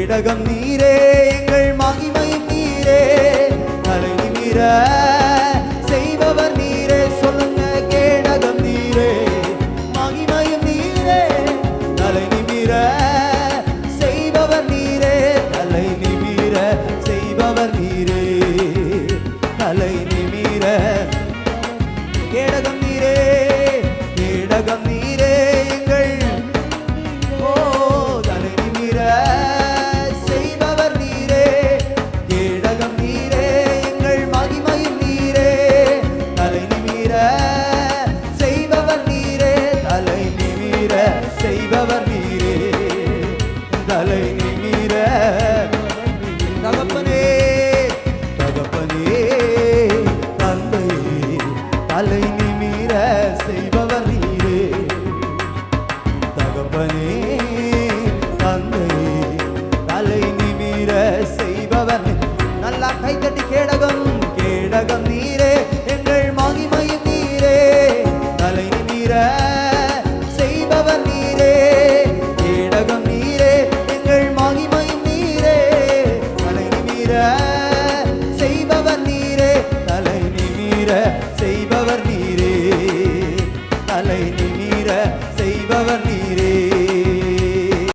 கேடகம் நீரே எங்கள் மகிமையும் நீரே தலை நிமிர செய்பவர் நீரே சொல்லுங்க கேடகம் நீரே மகிமையும் நீரே தலை நிமிர செய்பவர் நீரே தலை நிமிர செய்பவர் நீரே தலை நிமிர கேடகம் நீரே கேடகம் நீரே எங்கள் ஓ தலை நிமிர செய்பவர் நீரே கேடகம் நீரே எங்கள் மகிமையும் நீரே தலை நிமிர செய்பவர் நீரே தலை நிமிர செய்பவர் நீரே தலை நிமிர தகப்பனே தகப்பனே தந்தையே தலை நிமிர செய்பவர் நீரே தகப்பனே தந்தையே தலை நிமிர செய்பவர் நல்லா கைத்தட்டி கேடகம் கேடகம் நீரே எங்கள் மகிமையும் நீரே தலை நிமிர செய்பவர் நீரே கேடகம் நீரே எங்கள் மகிமையும் நீரே தலை நிமிர செய்பவர் நீரே தலை நிமிர